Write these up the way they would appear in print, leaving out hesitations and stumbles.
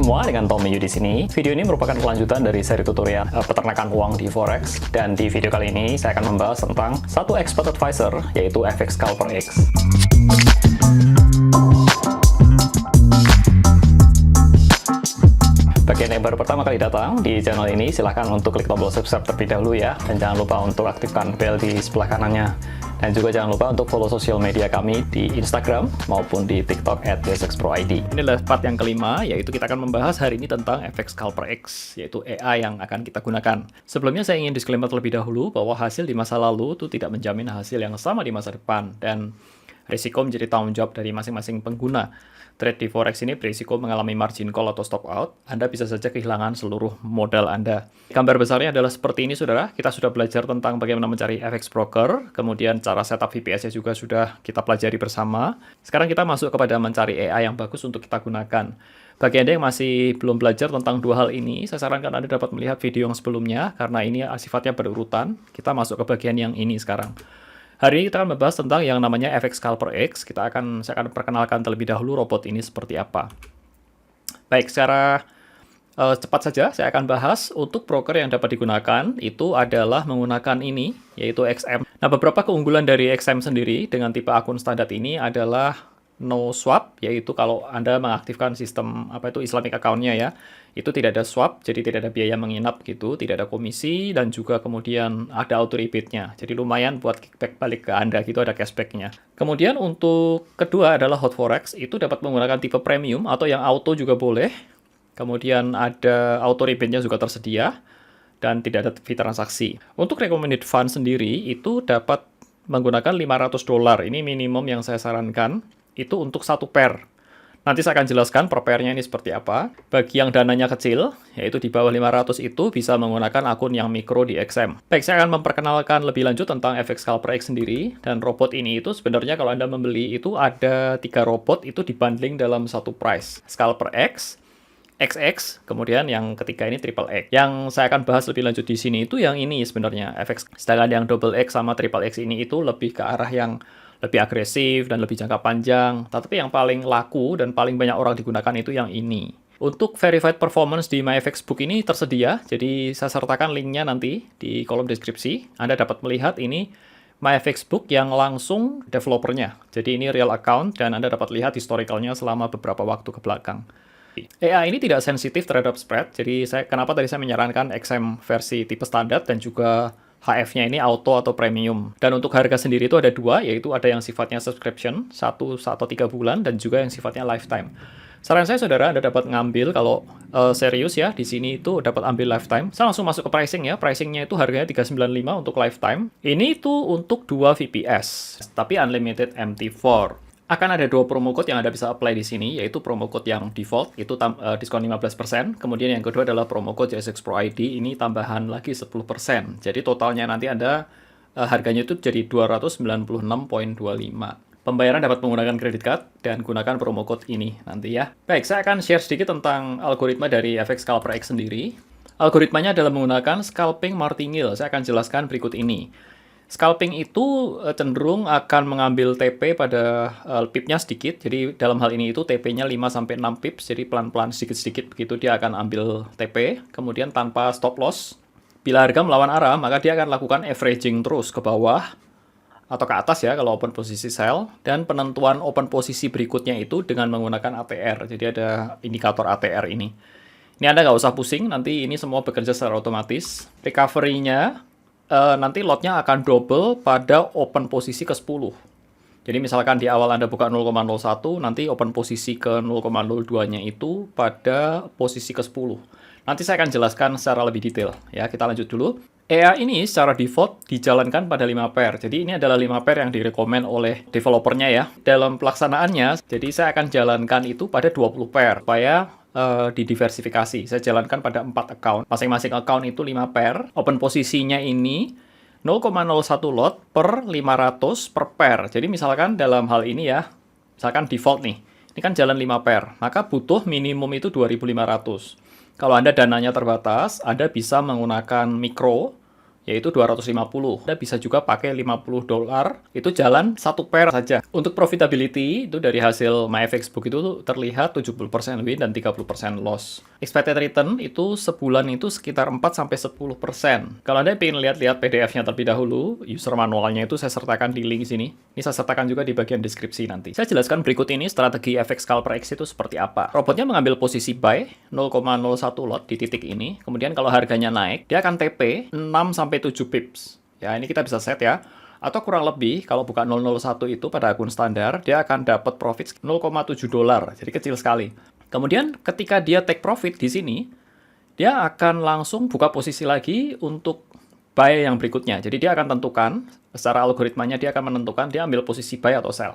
semua, dengan Tommy Yu di sini. Video ini merupakan kelanjutan dari seri tutorial peternakan uang di Forex, dan di video kali ini saya akan membahas tentang satu expert advisor, yaitu FX Scalper X. Bagi yang baru pertama kali datang di channel ini, silahkan untuk klik tombol subscribe terlebih dahulu ya, dan jangan lupa untuk aktifkan bel di sebelah kanannya. Dan juga jangan lupa untuk follow sosial media kami di Instagram maupun di TikTok @bsxproid. Ini adalah part yang kelima, yaitu kita akan membahas hari ini tentang FX Scalper X, yaitu AI yang akan kita gunakan. Sebelumnya saya ingin disclaimer terlebih dahulu bahwa hasil di masa lalu itu tidak menjamin hasil yang sama di masa depan, dan risiko menjadi tanggung jawab dari masing-masing pengguna. Trade di Forex ini berisiko mengalami margin call atau stop out. Anda bisa saja kehilangan seluruh modal Anda. Gambar besarnya adalah seperti ini, saudara. Kita sudah belajar tentang bagaimana mencari FX broker, kemudian cara setup VPS-nya juga sudah kita pelajari bersama. Sekarang kita masuk kepada mencari AI yang bagus untuk kita gunakan. Bagi Anda yang masih belum belajar tentang dua hal ini, saya sarankan Anda dapat melihat video yang sebelumnya, karena ini sifatnya berurutan. Kita masuk ke bagian yang ini sekarang. Hari ini kita akan membahas tentang yang namanya FX Scalper X. Saya akan perkenalkan terlebih dahulu robot ini seperti apa. Baik, secara cepat saja saya akan bahas untuk broker yang dapat digunakan itu adalah menggunakan ini, yaitu XM. Nah, beberapa keunggulan dari XM sendiri dengan tipe akun standar ini adalah no swap, yaitu kalau Anda mengaktifkan sistem Islamic account-nya ya, itu tidak ada swap, jadi tidak ada biaya menginap gitu, tidak ada komisi, dan juga kemudian ada auto rebate-nya. Jadi lumayan buat kickback balik ke Anda gitu, ada cashback-nya. Kemudian untuk kedua adalah Hot Forex, itu dapat menggunakan tipe premium atau yang auto juga boleh. Kemudian ada auto rebate-nya juga tersedia, dan tidak ada fee transaksi. Untuk recommended fund sendiri, itu dapat menggunakan $500. Ini minimum yang saya sarankan. Itu untuk satu pair. Nanti saya akan jelaskan per pairnya ini seperti apa. Bagi yang dananya kecil, yaitu di bawah 500 itu bisa menggunakan akun yang mikro di XM. Baik, saya akan memperkenalkan lebih lanjut tentang FX Scalper X sendiri. Dan robot ini itu sebenarnya kalau Anda membeli itu ada 3 robot itu dibundling dalam satu price. Scalper X, XX, kemudian yang ketiga ini Triple X. Yang saya akan bahas lebih lanjut di sini itu yang ini sebenarnya FX. Sedangkan yang Double X sama Triple X ini itu lebih ke arah yang lebih agresif dan lebih jangka panjang. Tapi yang paling laku dan paling banyak orang digunakan itu yang ini. Untuk verified performance di MyFXBook ini tersedia, jadi saya sertakan linknya nanti di kolom deskripsi. Anda dapat melihat ini MyFXBook yang langsung developernya. Jadi ini real account dan Anda dapat lihat historicalnya selama beberapa waktu ke belakang. AI ini tidak sensitif terhadap spread, jadi kenapa tadi saya menyarankan XM versi tipe standar dan juga HF-nya ini auto atau premium. Dan untuk harga sendiri itu ada 2, yaitu ada yang sifatnya subscription, 1 atau 3 bulan, dan juga yang sifatnya lifetime. Saran saya, saudara, Anda dapat ngambil, kalau serius ya, di sini itu dapat ambil lifetime. Saya langsung masuk ke pricing ya. Pricingnya itu harganya 395 untuk lifetime. Ini itu untuk 2 VPS, tapi unlimited MT4. Akan ada 2 promo code yang Anda bisa apply di sini, yaitu promo code yang default, itu diskon 15%. Kemudian yang kedua adalah promo code bsxproid, ini tambahan lagi 10%. Jadi totalnya nanti Anda harganya itu jadi 296,25. Pembayaran dapat menggunakan kredit card dan gunakan promo code ini nanti ya. Baik, saya akan share sedikit tentang algoritma dari FX Scalper X sendiri. Algoritmanya adalah menggunakan scalping martingale. Saya akan jelaskan berikut ini. Scalping itu cenderung akan mengambil TP pada pipnya sedikit, jadi dalam hal ini itu TP-nya 5-6 pips, jadi pelan-pelan sedikit-sedikit begitu dia akan ambil TP, kemudian tanpa stop loss. Bila harga melawan arah, maka dia akan lakukan averaging terus ke bawah, atau ke atas ya kalau open posisi sell, dan penentuan open posisi berikutnya itu dengan menggunakan ATR, jadi ada indikator ATR ini. Ini Anda nggak usah pusing, nanti ini semua bekerja secara otomatis. Recovery-nya, nanti lotnya akan double pada open posisi ke 10. Jadi misalkan di awal Anda buka 0,01, nanti open posisi ke 0,02-nya itu pada posisi ke 10. Nanti saya akan jelaskan secara lebih detail. Ya, kita lanjut dulu. AI ini secara default dijalankan pada 5 pair. Jadi ini adalah 5 pair yang direkomend oleh developernya ya. Dalam pelaksanaannya, jadi saya akan jalankan itu pada 20 pair. Supaya didiversifikasi. Saya jalankan pada 4 account. Masing-masing account itu 5 pair. Open posisinya ini 0,01 lot per 500 per pair. Jadi misalkan dalam hal ini ya, misalkan default nih. Ini kan jalan 5 pair. Maka butuh minimum itu 2.500. Kalau Anda dananya terbatas, Anda bisa menggunakan mikro, yaitu 250. Anda bisa juga pakai $50, itu jalan satu pair saja. Untuk profitability, itu dari hasil MyFXbook itu terlihat 70% win dan 30% loss. Expected return itu sebulan itu sekitar 4-10%. Kalau Anda ingin lihat-lihat PDF-nya terlebih dahulu, user manualnya itu saya sertakan di link sini. Ini saya sertakan juga di bagian deskripsi nanti. Saya jelaskan berikut ini strategi FX Scalper X itu seperti apa. Robotnya mengambil posisi buy 0,01 lot di titik ini. Kemudian kalau harganya naik, dia akan TP 6-7 pips. Ya, ini kita bisa set ya. Atau kurang lebih, kalau buka 001 itu pada akun standar, dia akan dapat profit $0,7. Jadi kecil sekali. Kemudian ketika dia take profit di sini, dia akan langsung buka posisi lagi untuk buy yang berikutnya. Jadi dia akan tentukan, secara algoritmanya dia akan menentukan dia ambil posisi buy atau sell.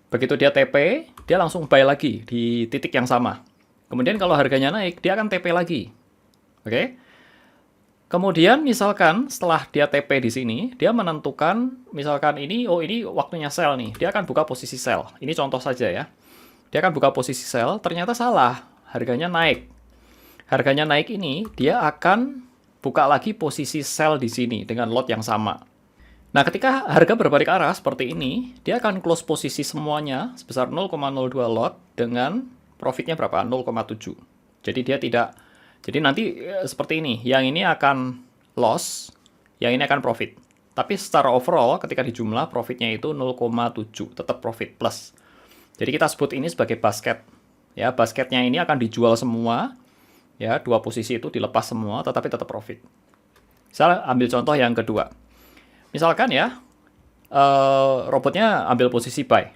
Begitu dia TP, dia langsung buy lagi di titik yang sama. Kemudian kalau harganya naik, dia akan TP lagi. Oke? Kemudian misalkan setelah dia TP di sini, dia menentukan misalkan ini, oh ini waktunya sell nih. Dia akan buka posisi sell. Ini contoh saja ya. Dia akan buka posisi sell, ternyata salah. Harganya naik. Harganya naik ini, dia akan buka lagi posisi sell di sini dengan lot yang sama. Nah, ketika harga berbalik arah seperti ini, dia akan close posisi semuanya sebesar 0,02 lot dengan profitnya berapa? 0,7. Jadi dia tidak. Jadi nanti seperti ini, yang ini akan loss, yang ini akan profit. Tapi secara overall, ketika dijumlah, profitnya itu 0,7, tetap profit plus. Jadi kita sebut ini sebagai basket. Ya, basketnya ini akan dijual semua, ya, dua posisi itu dilepas semua, tetapi tetap profit. Saya ambil contoh yang kedua. Misalkan ya, robotnya ambil posisi buy.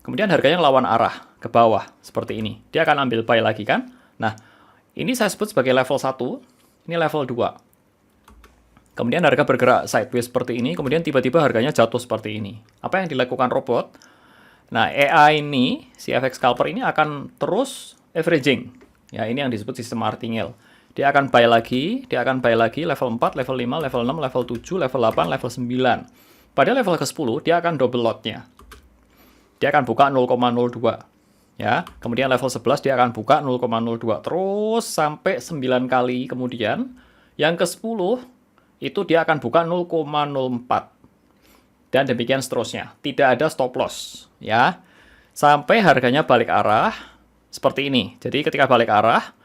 Kemudian harganya lawan arah, ke bawah, seperti ini. Dia akan ambil buy lagi kan? Nah, ini saya sebut sebagai level 1, ini level 2. Kemudian harga bergerak sideways seperti ini, kemudian tiba-tiba harganya jatuh seperti ini. Apa yang dilakukan robot? Nah, AI ini, si FX Scalper ini akan terus averaging. Ya, ini yang disebut sistem martingale. Dia akan buy lagi, level 4, level 5, level 6, level 7, level 8, level 9. Pada level ke-10, dia akan double lotnya. Dia akan buka 0,02. Ya, kemudian level 11 dia akan buka 0,02 terus sampai 9 kali kemudian yang ke-10 itu dia akan buka 0,04 dan demikian seterusnya. Tidak ada stop loss ya. Sampai harganya balik arah seperti ini. Jadi ketika balik arah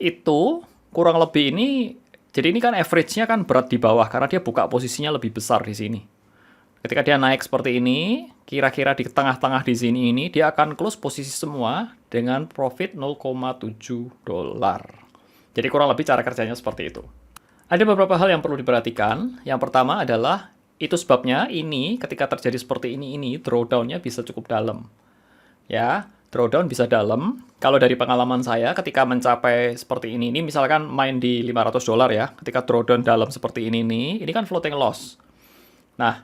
itu kurang lebih ini, jadi ini kan average-nya kan berat di bawah karena dia buka posisinya lebih besar di sini. Ketika dia naik seperti ini, kira-kira di tengah-tengah di sini ini, dia akan close posisi semua dengan profit $0,7. Jadi kurang lebih cara kerjanya seperti itu. Ada beberapa hal yang perlu diperhatikan. Yang pertama adalah, itu sebabnya ini, ketika terjadi seperti ini drawdown-nya bisa cukup dalam. Ya, drawdown bisa dalam. Kalau dari pengalaman saya, ketika mencapai seperti ini misalkan main di $500 ya, ketika drawdown dalam seperti ini kan floating loss. Nah,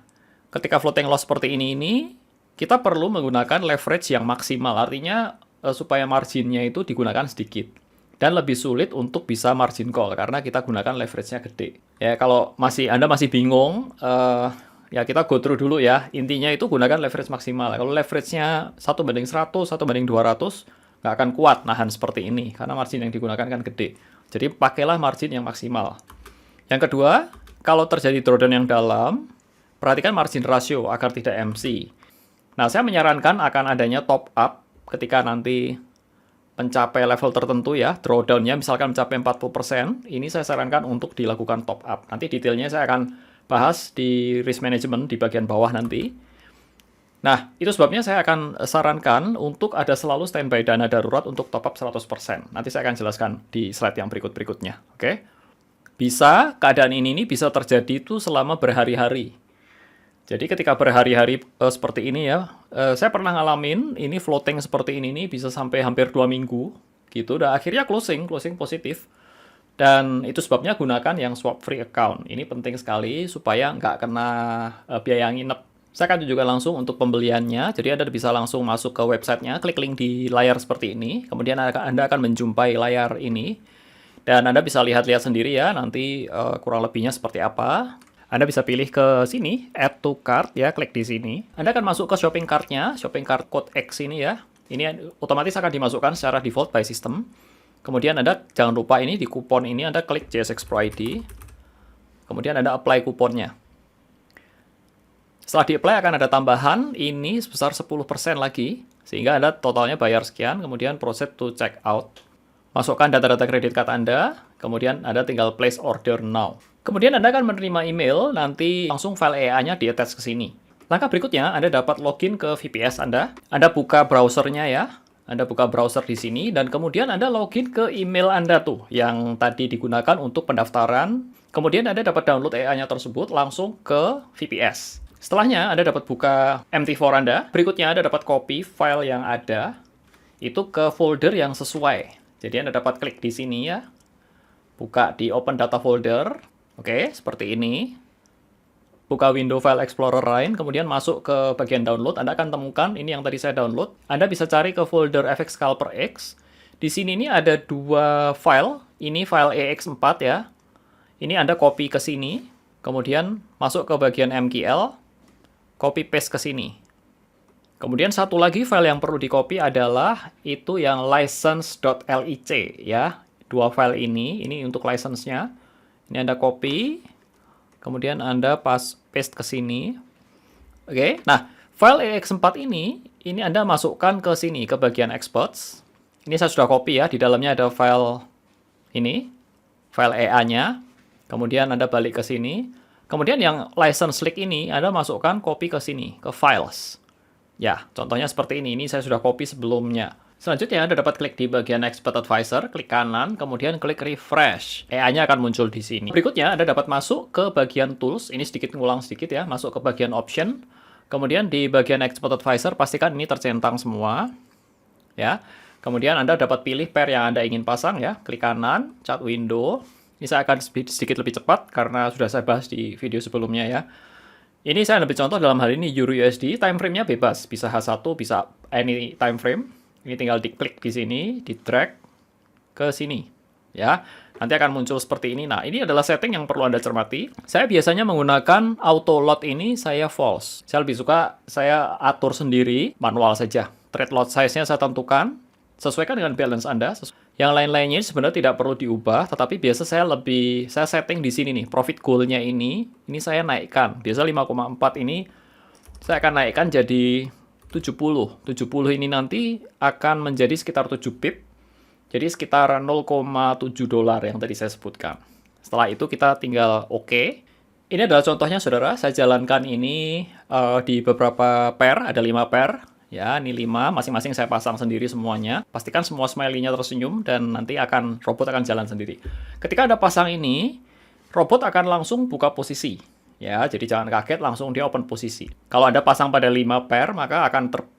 ketika floating loss seperti ini, kita perlu menggunakan leverage yang maksimal. Artinya, supaya marginnya itu digunakan sedikit. Dan lebih sulit untuk bisa margin call, karena kita gunakan leverage-nya gede. Ya, kalau Anda masih bingung, ya kita go through dulu ya. Intinya itu gunakan leverage maksimal. Kalau leverage-nya 1:100, 1:200, nggak akan kuat nahan seperti ini, karena margin yang digunakan kan gede. Jadi, pakailah margin yang maksimal. Yang kedua, kalau terjadi drawdown yang dalam, perhatikan margin ratio agar tidak MC. Nah, saya menyarankan akan adanya top up ketika nanti mencapai level tertentu ya, drawdown-nya misalkan mencapai 40%, ini saya sarankan untuk dilakukan top up. Nanti detailnya saya akan bahas di risk management di bagian bawah nanti. Nah, itu sebabnya saya akan sarankan untuk ada selalu standby dana darurat untuk top up 100%. Nanti saya akan jelaskan di slide yang berikut-berikutnya. Oke? Bisa, keadaan ini bisa terjadi itu selama berhari-hari. Jadi ketika berhari-hari seperti ini ya, saya pernah ngalamin ini floating seperti ini bisa sampai hampir 2 minggu gitu. Dan akhirnya closing positif. Dan itu sebabnya gunakan yang swap free account. Ini penting sekali supaya nggak kena biaya nginep. Saya akan tunjukkan langsung untuk pembeliannya. Jadi Anda bisa langsung masuk ke websitenya, klik link di layar seperti ini. Kemudian Anda akan menjumpai layar ini. Dan Anda bisa lihat-lihat sendiri ya, nanti kurang lebihnya seperti apa. Anda bisa pilih ke sini, add to cart ya, klik di sini. Anda akan masuk ke shopping cart-nya, shopping cart code X ini ya. Ini otomatis akan dimasukkan secara default by system. Kemudian Anda jangan lupa ini di kupon ini Anda klik JSX Pro ID. kemudian Anda apply kuponnya. Setelah di-apply akan ada tambahan ini sebesar 10% lagi, sehingga Anda totalnya bayar sekian, kemudian proceed to check out. Masukkan data-data kredit card Anda, kemudian Anda tinggal place order now. Kemudian Anda akan menerima email, nanti langsung file EA-nya di-attach ke sini. Langkah berikutnya, Anda dapat login ke VPS Anda. Anda buka browsernya ya. Anda buka browser di sini, dan kemudian Anda login ke email Anda tuh, yang tadi digunakan untuk pendaftaran. Kemudian Anda dapat download EA-nya tersebut langsung ke VPS. Setelahnya, Anda dapat buka MT4 Anda. Berikutnya, Anda dapat copy file yang ada, itu ke folder yang sesuai. Jadi, Anda dapat klik di sini ya. Buka di Open Data Folder. Oke, seperti ini. Buka window File Explorer lain, kemudian masuk ke bagian download. Anda akan temukan ini yang tadi saya download. Anda bisa cari ke folder FX Scalper X. Di sini ini ada dua file. Ini file EX4 ya. Ini Anda copy ke sini. Kemudian masuk ke bagian MKL. Copy paste ke sini. Kemudian satu lagi file yang perlu di-copy adalah itu yang license.lic ya. Dua file ini untuk license-nya. Ini Anda copy, kemudian Anda paste ke sini. Oke. Nah, file EX4 ini Anda masukkan ke sini ke bagian exports. Ini saya sudah copy ya, di dalamnya ada file ini, file EA-nya. Kemudian Anda balik ke sini. Kemudian yang license link ini Anda masukkan copy ke sini, ke files. Ya, contohnya seperti ini. Ini saya sudah copy sebelumnya. Selanjutnya Anda dapat klik di bagian Expert Advisor, klik kanan, kemudian klik refresh. EA-nya akan muncul di sini. Berikutnya Anda dapat masuk ke bagian tools. Ini sedikit ngulang sedikit ya, masuk ke bagian option. Kemudian di bagian Expert Advisor pastikan ini tercentang semua. Ya. Kemudian Anda dapat pilih pair yang Anda ingin pasang ya. Klik kanan, chat window. Ini saya akan sedikit lebih cepat karena sudah saya bahas di video sebelumnya ya. Ini saya ambil contoh dalam hal ini Euro USD, time frame-nya bebas, bisa H1, bisa any time frame. Ini tinggal diklik di sini, di drag ke sini. Ya, nanti akan muncul seperti ini. Nah, ini adalah setting yang perlu Anda cermati. Saya biasanya menggunakan auto load ini saya false. Saya lebih suka saya atur sendiri, manual saja. Trade lot size-nya saya tentukan, sesuaikan dengan balance Anda. Yang lain-lainnya sebenarnya tidak perlu diubah, tetapi biasa saya setting di sini nih, profit goal-nya ini saya naikkan. Biasa 5,4 ini saya akan naikkan jadi 70. 70 ini nanti akan menjadi sekitar 7 pip. Jadi sekitar 0,7 dolar yang tadi saya sebutkan. Setelah itu kita tinggal OK. Ini adalah contohnya saudara, saya jalankan ini di beberapa pair, ada 5 pair. Ya, ini 5, masing-masing saya pasang sendiri semuanya. Pastikan semua smiley-nya tersenyum dan nanti robot akan jalan sendiri. Ketika Anda pasang ini, robot akan langsung buka posisi. Ya, jadi jangan kaget langsung dia open posisi. Kalau Anda pasang pada 5 pair, maka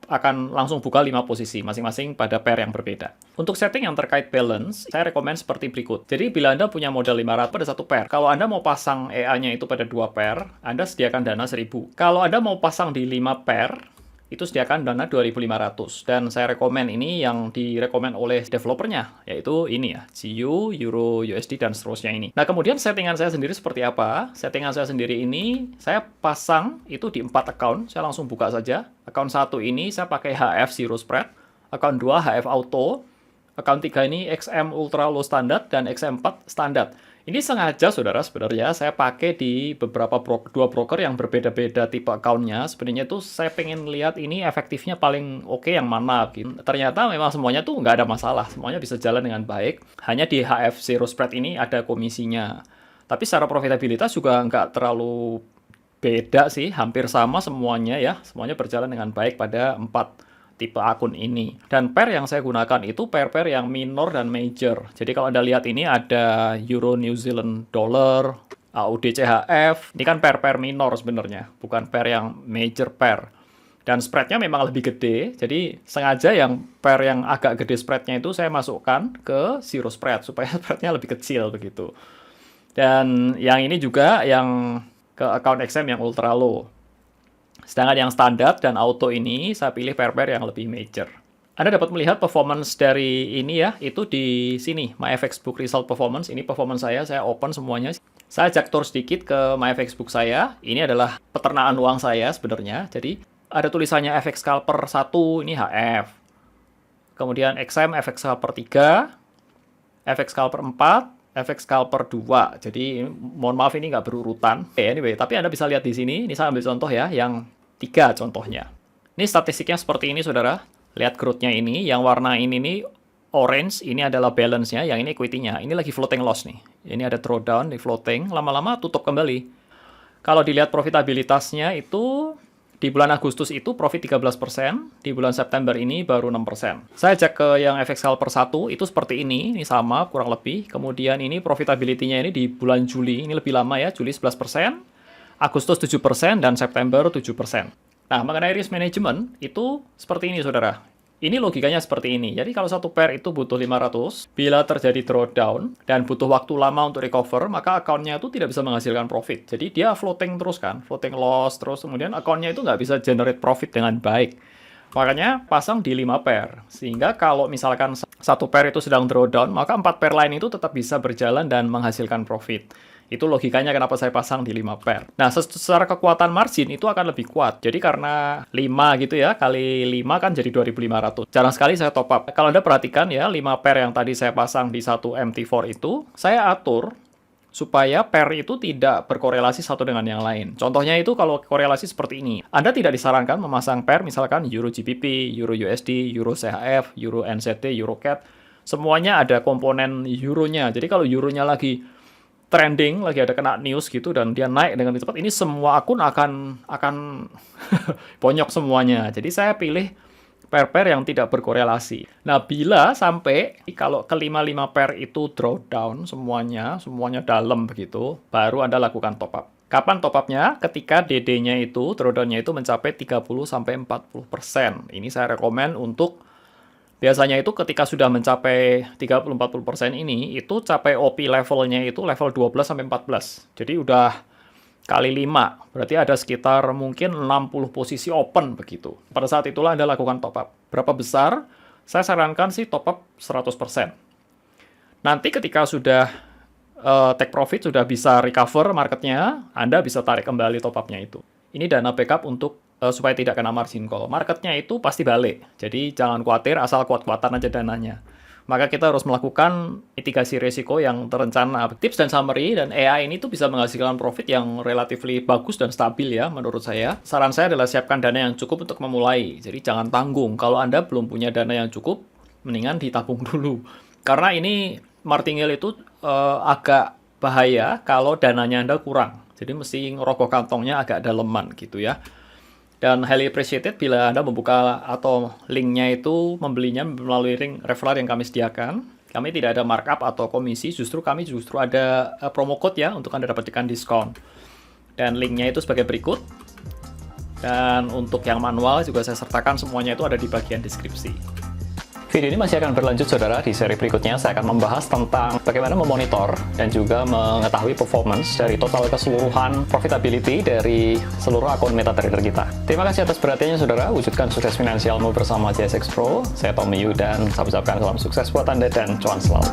akan langsung buka 5 posisi, masing-masing pada pair yang berbeda. Untuk setting yang terkait balance, saya rekomend seperti berikut. Jadi bila Anda punya modal 500 pada satu pair, kalau Anda mau pasang EA-nya itu pada 2 pair, Anda sediakan dana 1.000. Kalau Anda mau pasang di 5 pair, itu sediakan dana 2.500. Dan saya rekomen ini yang direkomen oleh developernya, yaitu ini ya, GU, Euro, USD, dan seterusnya ini. Nah, kemudian settingan saya sendiri seperti apa? Settingan saya sendiri ini, saya pasang itu di 4 account, saya langsung buka saja. Account 1 ini saya pakai HF Zero Spread, account 2 HF Auto, account 3 ini XM Ultra Low Standard, dan XM4 Standard. Ini sengaja, saudara, sebenarnya saya pakai di beberapa dua broker yang berbeda-beda tipe account-nya. Sebenarnya tuh saya pengen lihat ini efektifnya paling oke yang mana. Gitu. Ternyata memang semuanya tuh nggak ada masalah. Semuanya bisa jalan dengan baik. Hanya di HF Zero Spread ini ada komisinya. Tapi secara profitabilitas juga nggak terlalu beda sih. Hampir sama semuanya ya. Semuanya berjalan dengan baik pada 4 tipe akun ini. Dan pair yang saya gunakan itu pair-pair yang minor dan major. Jadi kalau Anda lihat ini ada Euro New Zealand Dollar, AUD CHF. Ini kan pair-pair minor sebenarnya, bukan pair yang major pair. Dan spreadnya memang lebih gede, jadi sengaja yang pair yang agak gede spreadnya itu saya masukkan ke zero spread, supaya spreadnya lebih kecil begitu. Dan yang ini juga yang ke account XM yang ultra low. Sedangkan yang standar dan auto ini saya pilih pair-pair yang lebih major. Anda dapat melihat performance dari ini ya, itu di sini, MyFX Book Result Performance. Ini performance saya open semuanya. Saya ajak tour sedikit ke MyFX Book saya. Ini adalah peternakan uang saya sebenarnya. Jadi ada tulisannya FX Scalper 1, ini HF. Kemudian XM FX Scalper 3, FX Scalper 4, FX Scalper 2. Jadi mohon maaf ini nggak berurutan. Anyway, tapi Anda bisa lihat di sini. Ini saya ambil contoh ya, yang 3 contohnya. Ini statistiknya seperti ini, saudara. Lihat growth-nya ini. Yang warna ini nih orange, ini adalah balance-nya. Yang ini equity-nya. Ini lagi floating loss nih. Ini ada drawdown di floating. Lama-lama tutup kembali. Kalau dilihat profitabilitasnya itu di bulan Agustus itu profit 13%, di bulan September ini baru 6%. Saya cek ke yang FX Scalper 1, itu seperti ini sama kurang lebih. Kemudian ini profitability-nya ini di bulan Juli, ini lebih lama ya, Juli 11%, Agustus 7%, dan September 7%. Nah, mengenai risk management, itu seperti ini, saudara. Ini logikanya seperti ini. Jadi kalau satu pair itu butuh 500, bila terjadi drawdown dan butuh waktu lama untuk recover, maka akunnya itu tidak bisa menghasilkan profit. Jadi dia floating terus kan, floating loss terus, kemudian akunnya itu nggak bisa generate profit dengan baik. Makanya pasang di 5 pair. Sehingga kalau misalkan satu pair itu sedang drawdown, maka 4 pair lain itu tetap bisa berjalan dan menghasilkan profit. Itu logikanya kenapa saya pasang di 5 pair. Nah, secara kekuatan margin itu akan lebih kuat. Jadi karena 5 gitu ya, kali 5 kan jadi 2.500. Jarang sekali saya top up. Kalau Anda perhatikan ya, 5 pair yang tadi saya pasang di satu MT4 itu, saya atur supaya pair itu tidak berkorelasi satu dengan yang lain. Contohnya itu kalau korelasi seperti ini. Anda tidak disarankan memasang pair misalkan Euro GBP, Euro USD, Euro CHF, Euro NZD, Euro CAD. Semuanya ada komponen euronya. Jadi kalau euronya lagi trending, lagi ada kena news gitu dan dia naik dengan cepat, ini semua akun akan bonyok semuanya. Jadi saya pilih pair-pair yang tidak berkorelasi. Nah, bila sampai kalau ke-5 pair itu drawdown semuanya dalam begitu, baru Anda lakukan top up. Kapan top up-nya? Ketika DD-nya itu, drawdown-nya itu mencapai 30-40%. Ini saya rekomen untuk biasanya itu ketika sudah mencapai 30-40% ini, itu capai OP levelnya itu level 12-14. Jadi udah kali 5. Berarti ada sekitar mungkin 60 posisi open begitu. Pada saat itulah Anda lakukan top up. Berapa besar? Saya sarankan sih top up 100%. Nanti ketika sudah take profit, sudah bisa recover marketnya, Anda bisa tarik kembali top up-nya itu. Ini dana backup untuk supaya tidak kena margin call. Marketnya itu pasti balik. Jadi jangan khawatir asal kuat-kuatan aja dananya. Maka kita harus melakukan mitigasi risiko yang terencana. Tips dan summary dan AI ini tuh bisa menghasilkan profit yang relatively bagus dan stabil ya menurut saya. Saran saya adalah siapkan dana yang cukup untuk memulai. Jadi jangan tanggung. Kalau Anda belum punya dana yang cukup, mendingan ditabung dulu. Karena ini martingale itu agak bahaya kalau dananya Anda kurang. Jadi mesti ngerogoh kantongnya agak daleman gitu ya. Dan highly appreciated bila Anda membuka atau linknya itu membelinya melalui link referral yang kami sediakan. Kami tidak ada markup atau komisi, kami justru ada promo code ya untuk Anda dapatkan diskon. Dan linknya itu sebagai berikut. Dan untuk yang manual juga saya sertakan semuanya itu ada di bagian deskripsi. Video ini masih akan berlanjut, saudara. Di seri berikutnya saya akan membahas tentang bagaimana memonitor dan juga mengetahui performance dari total keseluruhan profitability dari seluruh akun MetaTrader kita. Terima kasih atas perhatiannya, saudara. Wujudkan sukses finansialmu bersama JSX Pro. Saya Tommy Yu dan saya ucapkan salam sukses buat Anda dan cuan selalu.